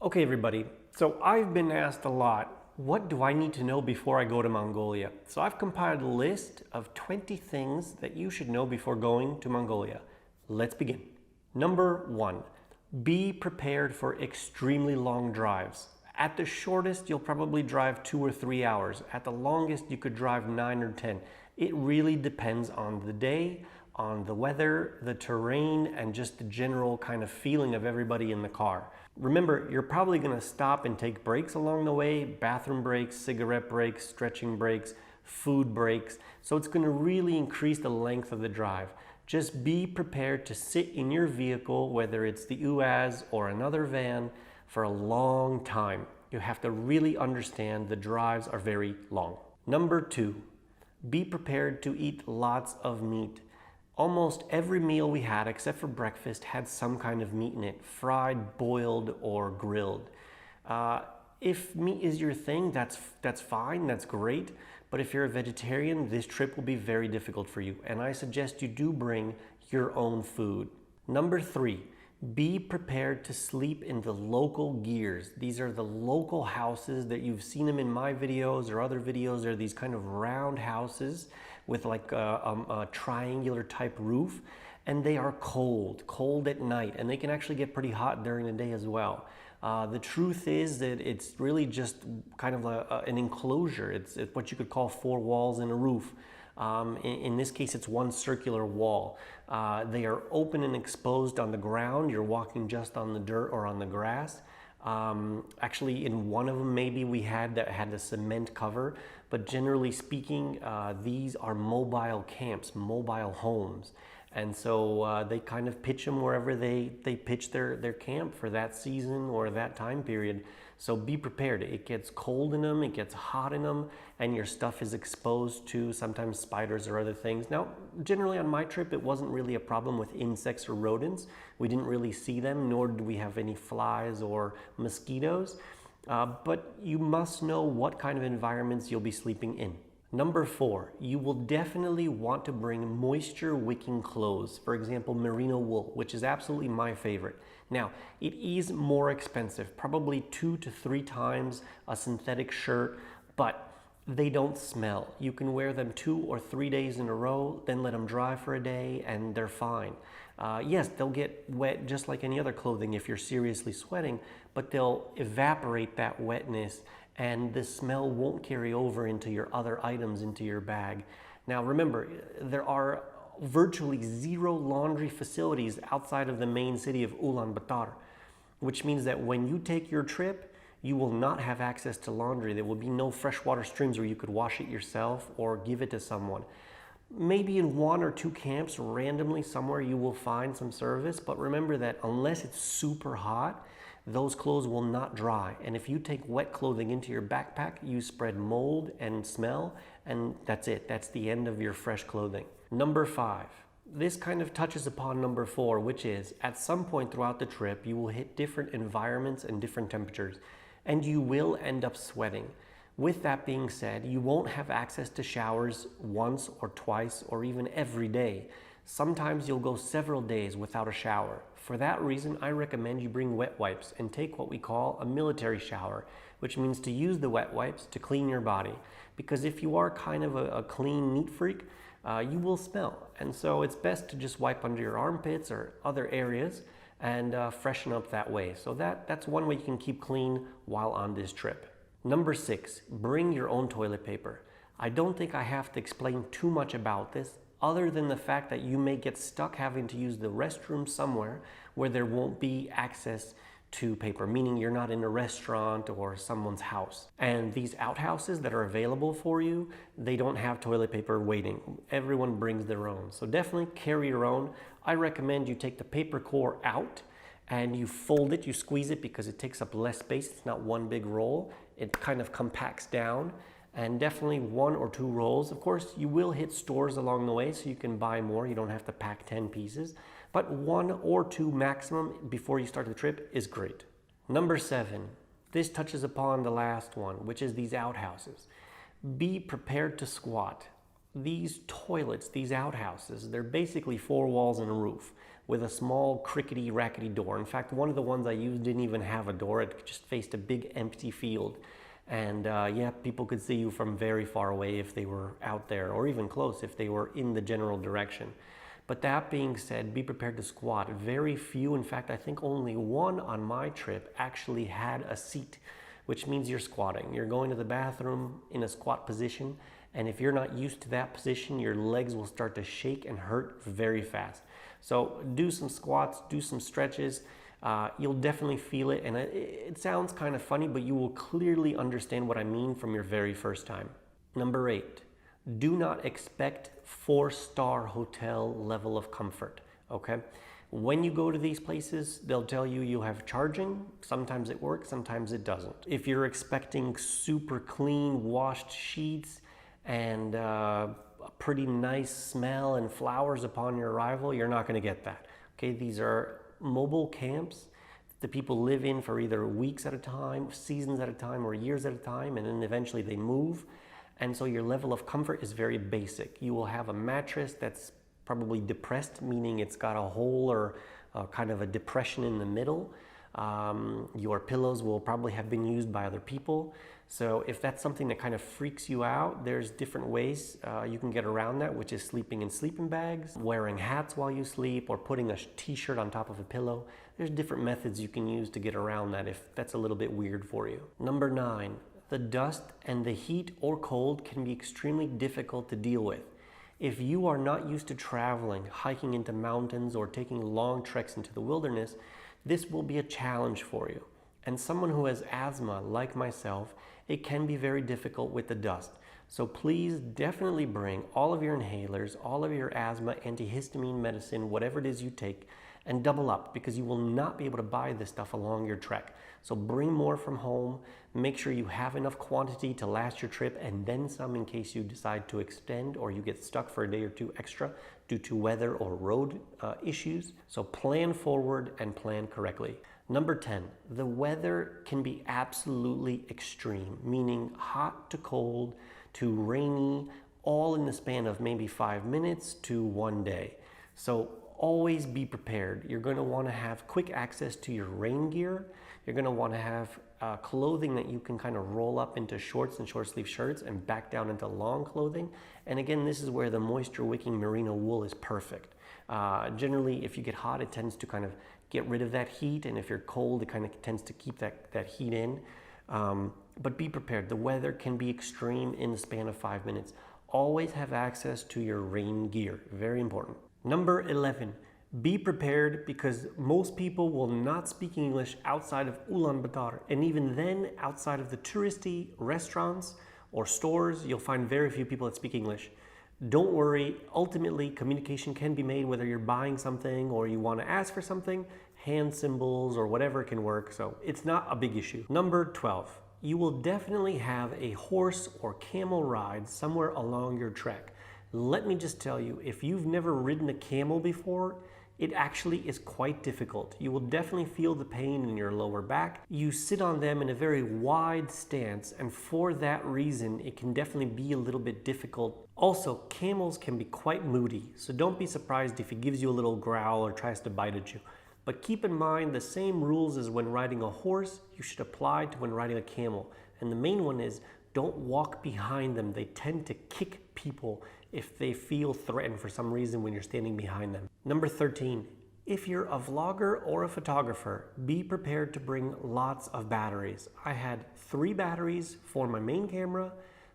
Okay, everybody, so I've been asked a lot, what do I need to know before I go to Mongolia? So I've compiled a list of 20 things that you should know before going to Mongolia. Let's begin. Number 1, be prepared for extremely long drives. At the shortest, you'll probably drive 2 or 3 hours. At the longest, you could drive 9 or 10. It really depends on the day, on the weather, the terrain, and just the general kind of feeling of everybody in the car. Remember, you're probably going to stop and take breaks along the way, bathroom breaks, cigarette breaks, stretching breaks, food breaks. So it's going to really increase the length of the drive. Just be prepared to sit in your vehicle, whether it's the UAZ or another van, for a long time. You have to really understand the drives are very long. Number 2, be prepared to eat lots of meat. Almost every meal we had, except for breakfast, had some kind of meat in it, fried, boiled, or grilled. If meat is your thing, that's fine, that's great. But if you're a vegetarian, this trip will be very difficult for you. And I suggest you do bring your own food. Number 3, be prepared to sleep in the local gears. These are the local houses that you've seen them in my videos or other videos. They're these kind of round houses with like a triangular type roof, and they are cold at night, and they can actually get pretty hot during the day as well. The truth is that it's really just kind of an enclosure. It's what you could call 4 walls and a roof. In this case, it's one circular wall. They are open and exposed on the ground. You're walking just on the dirt or on the grass. Actually, in one of them, maybe we had a cement cover, but generally speaking, these are mobile camps, mobile homes. And so they kind of pitch them wherever they pitch their camp for that season or that time period. So be prepared. It gets cold in them, it gets hot in them, and your stuff is exposed to sometimes spiders or other things. Now, generally on my trip, it wasn't really a problem with insects or rodents. We didn't really see them, nor did we have any flies or mosquitoes. But you must know what kind of environments you'll be sleeping in. Number 4, you will definitely want to bring moisture wicking clothes. For example, merino wool, which is absolutely my favorite. Now, it is more expensive, probably 2 to 3 times a synthetic shirt, but they don't smell. You can wear them 2 or 3 days in a row, then let them dry for a day, and they're fine. Yes, they'll get wet just like any other clothing if you're seriously sweating, but they'll evaporate that wetness, and the smell won't carry over into your other items, into your bag. Now remember, there are virtually 0 laundry facilities outside of the main city of Ulaanbaatar, which means that when you take your trip, you will not have access to laundry. There will be no freshwater streams where you could wash it yourself or give it to someone. Maybe in 1 or 2 camps randomly somewhere you will find some service, but remember that unless it's super hot, those clothes will not dry. And if you take wet clothing into your backpack, you spread mold and smell, and that's it. That's the end of your fresh clothing. Number 5. This kind of touches upon number 4, which is at some point throughout the trip, you will hit different environments and different temperatures, and you will end up sweating. With that being said, you won't have access to showers once or twice or even every day. Sometimes you'll go several days without a shower. For that reason, I recommend you bring wet wipes and take what we call a military shower, which means to use the wet wipes to clean your body. Because if you are kind of a clean, neat freak, you will smell. And so it's best to just wipe under your armpits or other areas and freshen up that way. So that's one way you can keep clean while on this trip. Number 6, bring your own toilet paper. I don't think I have to explain too much about this, other than the fact that you may get stuck having to use the restroom somewhere where there won't be access to paper, meaning you're not in a restaurant or someone's house. And these outhouses that are available for you, they don't have toilet paper waiting. Everyone brings their own. So definitely carry your own. I recommend you take the paper core out and you fold it, you squeeze it because it takes up less space. It's not one big roll. It kind of compacts down. And definitely 1 or 2 rolls. Of course, you will hit stores along the way, so you can buy more. You don't have to pack 10 pieces. But 1 or 2 maximum before you start the trip is great. Number 7. This touches upon the last one, which is these outhouses. Be prepared to squat. These toilets, these outhouses, they're basically 4 walls and a roof. with a small crickety rackety door. In fact, one of the ones I used didn't even have a door. It just faced a big empty field. And yeah, people could see you from very far away if they were out there, or even close if they were in the general direction. But that being said, be prepared to squat. Very few, in fact, I think only one on my trip actually had a seat, which means you're squatting. You're going to the bathroom in a squat position, and if you're not used to that position, your legs will start to shake and hurt very fast. So do some squats, do some stretches. You'll definitely feel it, and it sounds kind of funny, but you will clearly understand what I mean from your very first time. Number 8, do not expect 4-star hotel level of comfort, okay? When you go to these places, they'll tell you you have charging. Sometimes it works, sometimes it doesn't. If you're expecting super clean washed sheets and a pretty nice smell and flowers upon your arrival, you're not going to get that. Okay, these are mobile camps that people live in for either weeks at a time, seasons at a time, or years at a time, and then eventually they move. And so your level of comfort is very basic. You will have a mattress that's probably depressed, meaning it's got a hole or kind of a depression in the middle. Your pillows will probably have been used by other people. So if that's something that kind of freaks you out, there's different ways you can get around that, which is sleeping in sleeping bags, wearing hats while you sleep, or putting a t-shirt on top of a pillow. There's different methods you can use to get around that if that's a little bit weird for you. Number 9, the dust and the heat or cold can be extremely difficult to deal with. If you are not used to traveling, hiking into mountains, or taking long treks into the wilderness, this will be a challenge for you. And someone who has asthma, like myself, it can be very difficult with the dust. So please definitely bring all of your inhalers, all of your asthma, antihistamine medicine, whatever it is you take, and double up, because you will not be able to buy this stuff along your trek. So bring more from home, make sure you have enough quantity to last your trip, and then some in case you decide to extend or you get stuck for a day or two extra due to weather or road issues. So plan forward and plan correctly. Number 10, the weather can be absolutely extreme, meaning hot to cold to rainy, all in the span of maybe 5 minutes to 1 day. So always be prepared. You're going to want to have quick access to your rain gear. You're going to want to have clothing that you can kind of roll up into shorts and short sleeve shirts and back down into long clothing. And again, this is where the moisture wicking merino wool is perfect. Generally, if you get hot, it tends to kind of get rid of that heat, and if you're cold, it kind of tends to keep that heat in. But be prepared. The weather can be extreme in the span of 5 minutes. Always have access to your rain gear. Very important. Number 11, be prepared, because most people will not speak English outside of Ulaanbaatar, and even then, outside of the touristy restaurants or stores, you'll find very few people that speak English. Don't worry, ultimately communication can be made whether you're buying something or you want to ask for something. Hand symbols or whatever can work, so it's not a big issue. Number 12, you will definitely have a horse or camel ride somewhere along your trek. Let me just tell you, if you've never ridden a camel before, it actually is quite difficult. You will definitely feel the pain in your lower back. You sit on them in a very wide stance, and for that reason, it can definitely be a little bit difficult. Also, camels can be quite moody, so don't be surprised if it gives you a little growl or tries to bite at you. But keep in mind, the same rules as when riding a horse, you should apply to when riding a camel. And the main one is, don't walk behind them. They tend to kick people if they feel threatened for some reason when you're standing behind them. Number 13, if you're a vlogger or a photographer, be prepared to bring lots of batteries. I had 3 batteries for my main camera,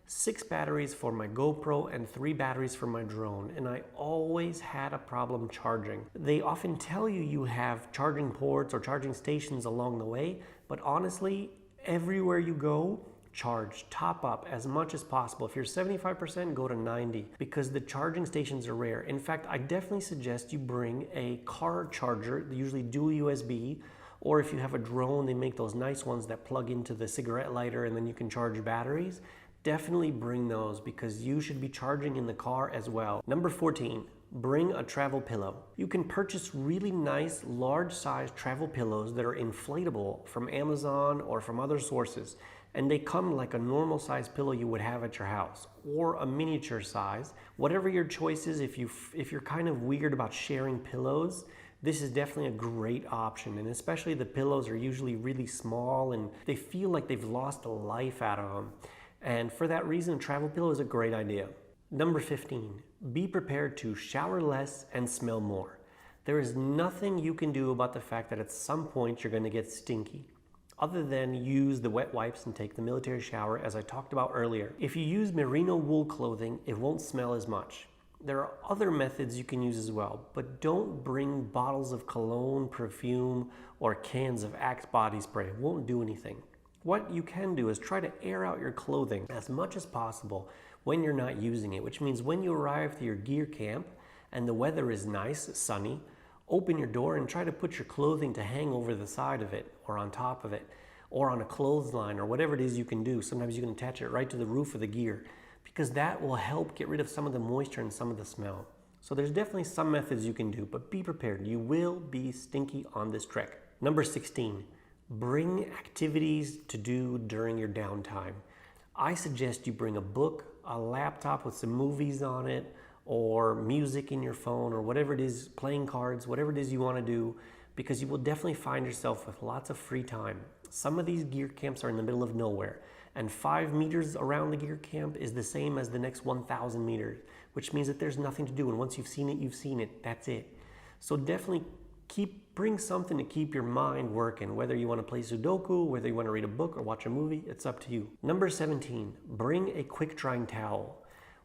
6 batteries for my GoPro, and 3 batteries for my drone, and I always had a problem charging. They often tell you you have charging ports or charging stations along the way, but honestly, everywhere you go, charge, top up as much as possible. If you're 75%, go to 90, because the charging stations are rare. In fact, I definitely suggest you bring a car charger, usually dual USB, or if you have a drone, they make those nice ones that plug into the cigarette lighter and then you can charge batteries. Definitely bring those, because you should be charging in the car as well. Number 14, bring a travel pillow. You can purchase really nice, large-size travel pillows that are inflatable from Amazon or from other sources. And they come like a normal size pillow you would have at your house, or a miniature size. Whatever your choice is, if you're kind of weird about sharing pillows, This is definitely a great option, and especially the pillows are usually really small and they feel like they've lost the life out of them. And for that reason, a travel pillow is a great idea. Number 15, be prepared to shower less and smell more. There is nothing you can do about the fact that at some point you're going to get stinky, other than use the wet wipes and take the military shower as I talked about earlier. If you use merino wool clothing, it won't smell as much. There are other methods you can use as well, but don't bring bottles of cologne, perfume, or cans of Axe body spray. It won't do anything. What you can do is try to air out your clothing as much as possible when you're not using it, which means when you arrive to your gear camp and the weather is nice, sunny, open your door and try to put your clothing to hang over the side of it or on top of it or on a clothesline or whatever it is you can do. Sometimes you can attach it right to the roof of the gear, because that will help get rid of some of the moisture and some of the smell. So there's definitely some methods you can do, but be prepared. You will be stinky on this trek. Number 16, bring activities to do during your downtime. I suggest you bring a book, a laptop with some movies on it, or music in your phone, or whatever it is, playing cards, whatever it is you want to do, because you will definitely find yourself with lots of free time. Some of these gear camps are in the middle of nowhere, and 5 meters around the gear camp is the same as the next 1,000 meters, which means that there's nothing to do, and once you've seen it, you've seen it. That's it. So definitely bring something to keep your mind working, whether you want to play Sudoku, whether you want to read a book or watch a movie, it's up to you. Number 17, bring a quick drying towel.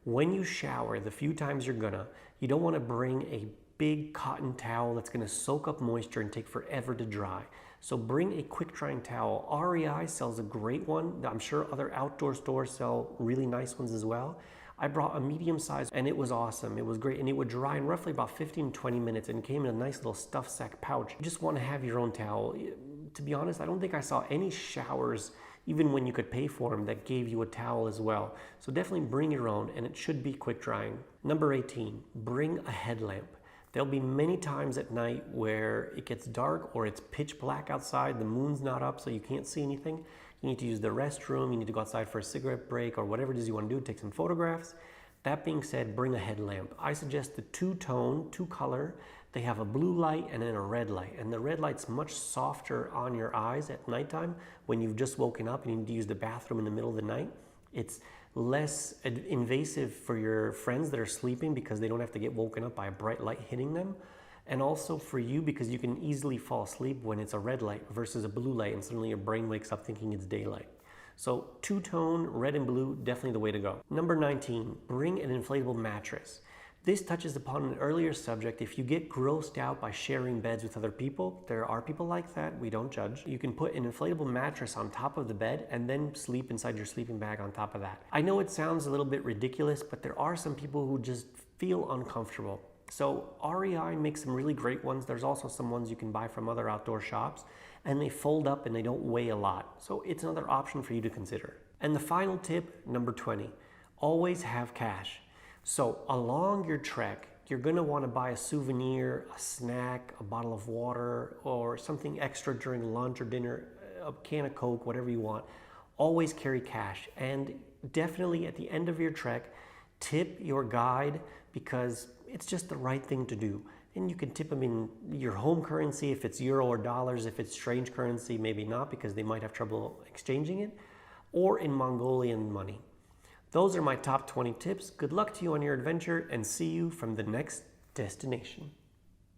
When you shower, the few times you're gonna, you don't want to bring a big cotton towel that's going to soak up moisture and take forever to dry. So bring a quick drying towel. REI sells a great one. I'm sure other outdoor stores sell really nice ones as well. I brought a medium size and it was awesome. It was great, and it would dry in roughly about 15 to 20 minutes and came in a nice little stuff sack pouch. You just want to have your own towel. To be honest, I don't think I saw any showers, even when you could pay for them, that gave you a towel as well. So definitely bring your own, and it should be quick drying. Number 18, bring a headlamp. There'll be many times at night where it gets dark or it's pitch black outside, the moon's not up, so you can't see anything. You need to use the restroom, you need to go outside for a cigarette break or whatever it is you want to do, take some photographs. That being said, bring a headlamp. I suggest the two-tone, two-color. They have a blue light and then a red light, and the red light's much softer on your eyes at nighttime when you've just woken up and you need to use the bathroom in the middle of the night. It's less invasive for your friends that are sleeping because they don't have to get woken up by a bright light hitting them, and also for you because you can easily fall asleep when it's a red light versus a blue light and suddenly your brain wakes up thinking it's daylight. So two-tone, red and blue, definitely the way to go. Number 19, bring an inflatable mattress. This touches upon an earlier subject. If you get grossed out by sharing beds with other people, there are people like that, we don't judge. You can put an inflatable mattress on top of the bed and then sleep inside your sleeping bag on top of that. I know it sounds a little bit ridiculous, but there are some people who just feel uncomfortable. So REI makes some really great ones. There's also some ones you can buy from other outdoor shops, and they fold up and they don't weigh a lot. So it's another option for you to consider. And the final tip, number 20, always have cash. So along your trek, you're going to want to buy a souvenir, a snack, a bottle of water, or something extra during lunch or dinner, a can of Coke, whatever you want. Always carry cash, and definitely at the end of your trek, tip your guide, because it's just the right thing to do. And you can tip them in your home currency if it's euro or dollars. If it's strange currency, maybe not, because they might have trouble exchanging it, or in Mongolian money. Those are my top 20 tips. Good luck to you on your adventure, and see you from the next destination.